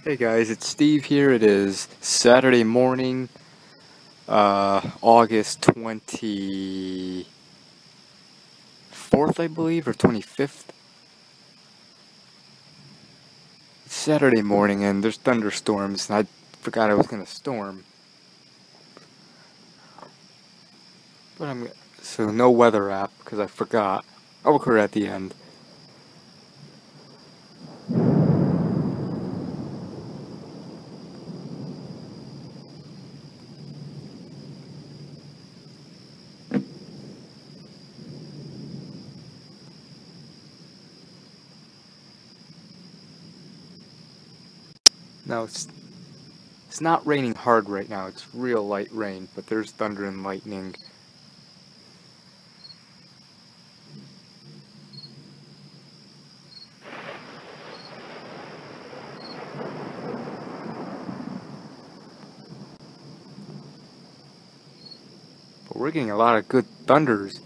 Hey guys, it's Steve here. It is Saturday morning, August 24th, I believe, or 25th. It's Saturday morning and there's thunderstorms, and I forgot it was gonna storm. But so no weather app, because I forgot. I'll record at the end. No, it's not raining hard right now. It's real light rain, but there's thunder and lightning. But we're getting a lot of good thunders.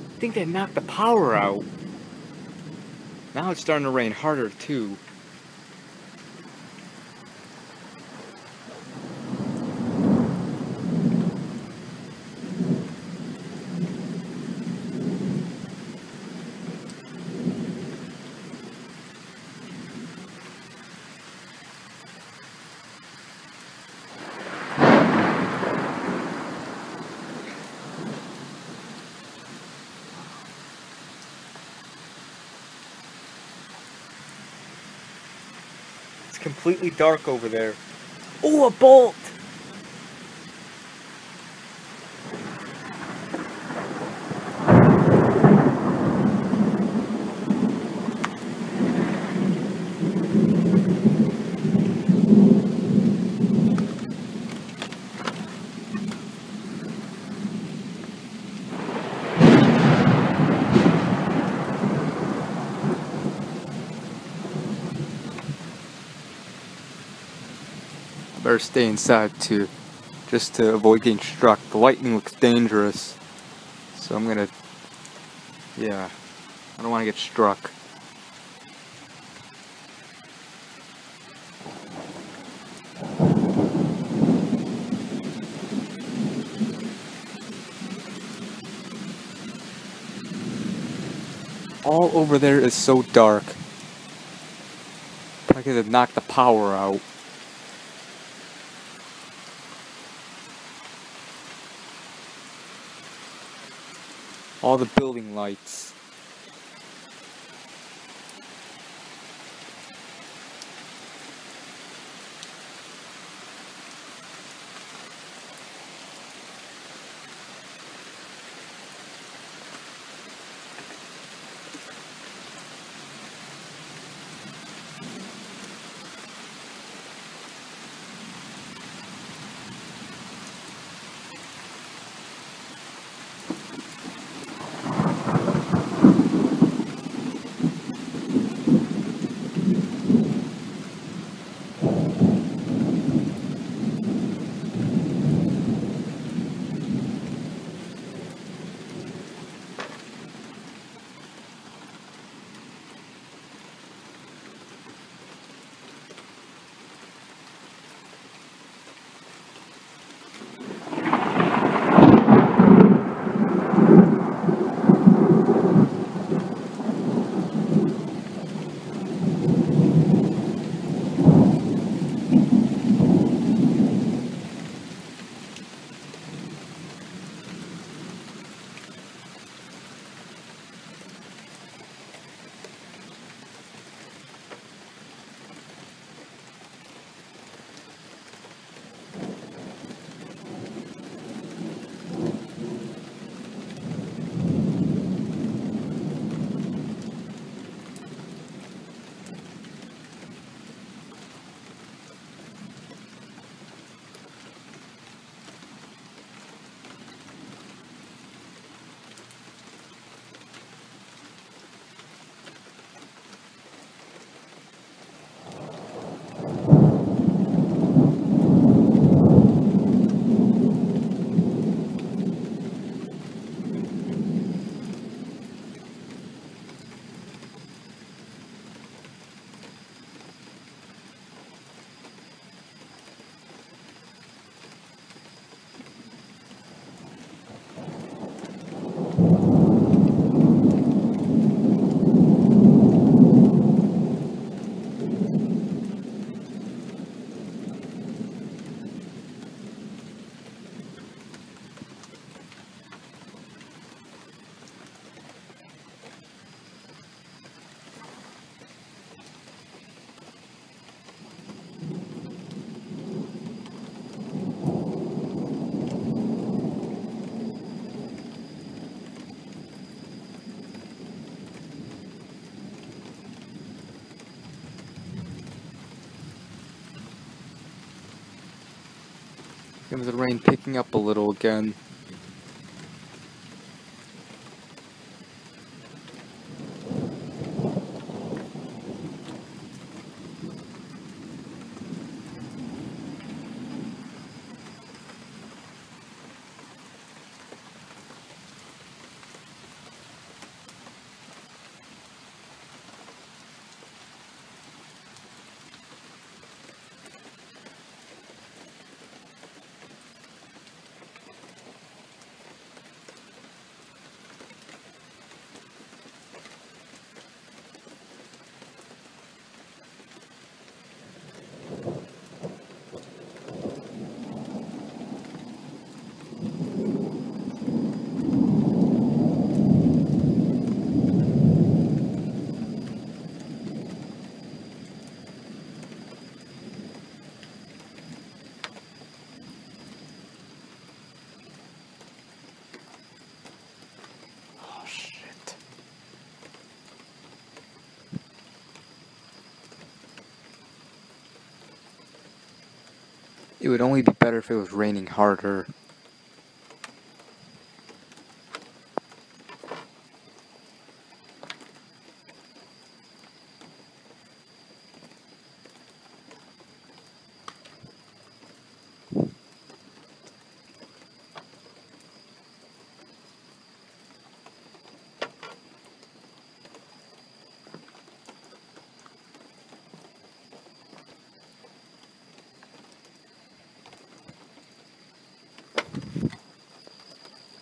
I think they knocked the power out. Now it's starting to rain harder too. It's completely dark over there. Oh, a bolt! Better stay inside just to avoid getting struck. The lightning looks dangerous, so yeah, I don't want to get struck. All over there is so dark. I could have knocked the power out. All the building lights. Seems the rain picking up a little again. It would only be better if it was raining harder.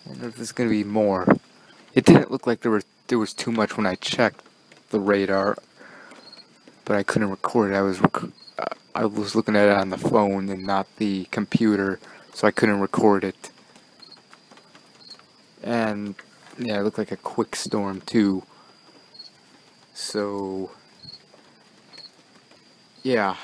I wonder if there's gonna be more. It didn't look like there was too much when I checked the radar, but I couldn't record it. I was looking at it on the phone and not the computer, so I couldn't record it. And yeah, it looked like a quick storm too. So yeah.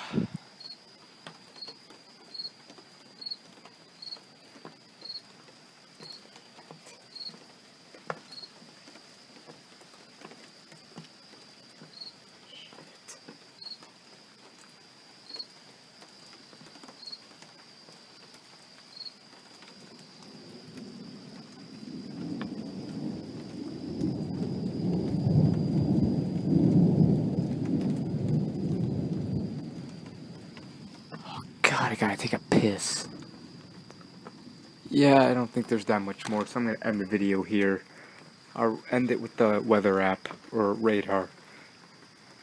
God, I gotta take a piss. Yeah, I don't think there's that much more, so I'm gonna end the video here. I'll end it with the weather app or radar.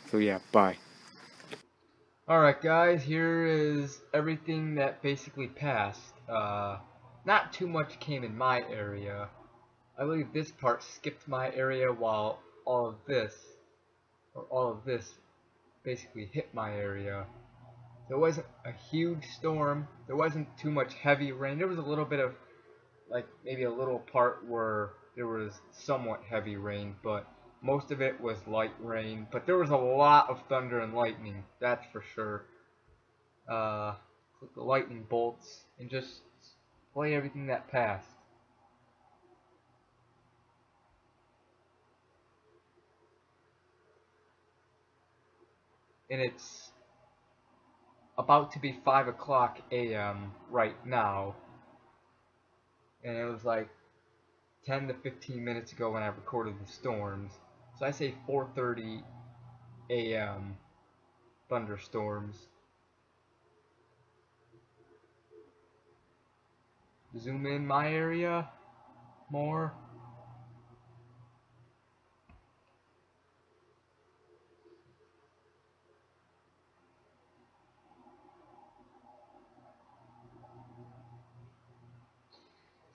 So yeah, bye. Alright guys, here is everything that basically passed. Not too much came in my area. I believe this part skipped my area while all of this basically hit my area. There wasn't a huge storm. There wasn't too much heavy rain. There was a little bit of, like, maybe a little part where there was somewhat heavy rain, but most of it was light rain. But there was a lot of thunder and lightning, that's for sure. With the lightning bolts and just play everything that passed. And it's about to be 5 o'clock a.m. right now. And it was like 10 to 15 minutes ago when I recorded the storms. So I say 4:30 a.m. thunderstorms. Zoom in my area more.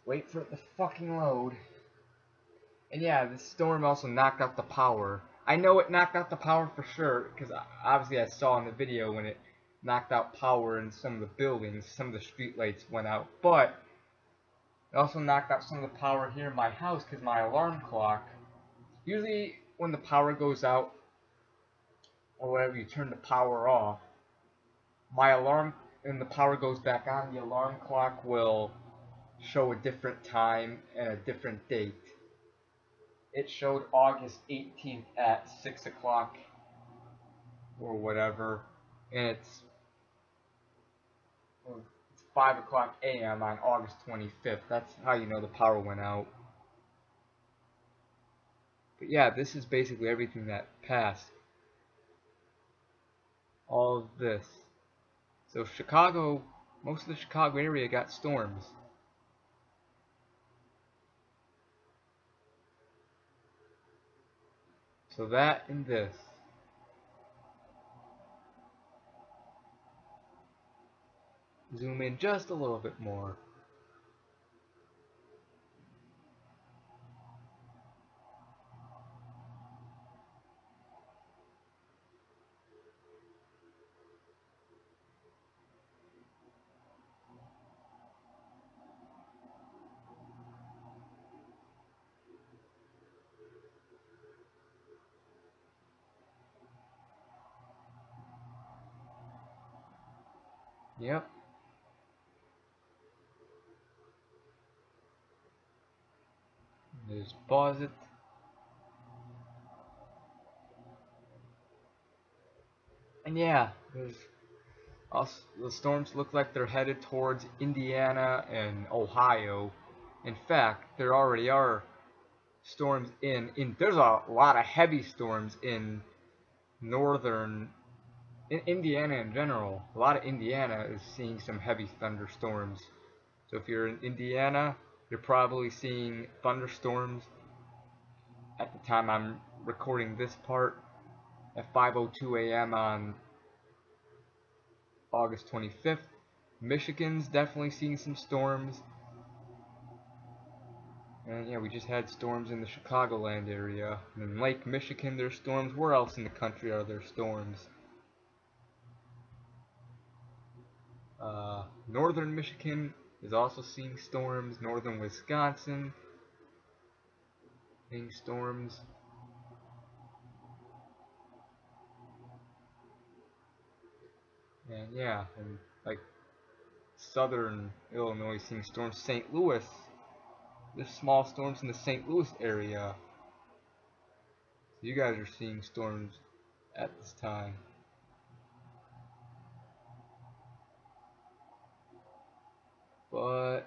Wait for it to fucking load. And yeah, this storm also knocked out the power. I know it knocked out the power for sure, because obviously I saw in the video when it knocked out power in some of the buildings, some of the street lights went out. But it also knocked out some of the power here in my house, because my alarm clock, usually when the power goes out, or whatever, you turn the power off, my alarm, and the power goes back on, the alarm clock will show a different time and a different date. It showed August 18th at 6 o'clock or whatever, and it's 5 o'clock a.m. on August 25th. That's how you know the power went out. But yeah, this is basically everything that passed. All of this. So Chicago, most of the Chicago area got storms. So that and this. Zoom in just a little bit more. Yep. Just pause it. And yeah, the storms look like they're headed towards Indiana and Ohio. In fact, there already are storms there's a lot of heavy storms in Indiana in general. A lot of Indiana is seeing some heavy thunderstorms. So if you're in Indiana, you're probably seeing thunderstorms at the time I'm recording this part at 5:02 a.m. on August 25th. Michigan's definitely seeing some storms. And yeah, we just had storms in the Chicagoland area. And in Lake Michigan, there's storms. Where else in the country are there storms? Northern Michigan is also seeing storms. Northern Wisconsin seeing storms. And yeah, and like southern Illinois seeing storms. St. Louis, there's small storms in the St. Louis area. So you guys are seeing storms at this time. But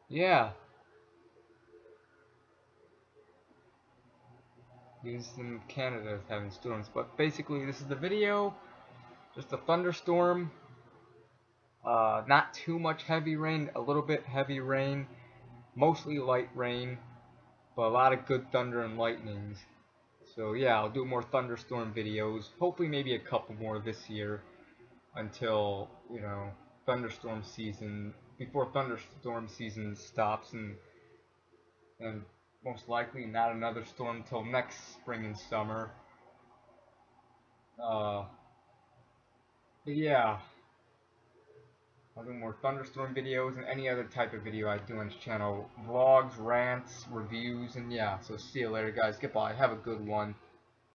yeah, even Canada is having storms. But basically, this is the video. Just a thunderstorm. Not too much heavy rain. A little bit heavy rain. Mostly light rain. But a lot of good thunder and lightnings. So yeah, I'll do more thunderstorm videos. Hopefully maybe a couple more this year. Until, you know, thunderstorm season. Before thunderstorm season stops. And most likely not another storm until next spring and summer. But yeah, I'll do more thunderstorm videos and any other type of video I do on this channel. Vlogs, rants, reviews, and yeah. So see you later, guys. Goodbye. Have a good one.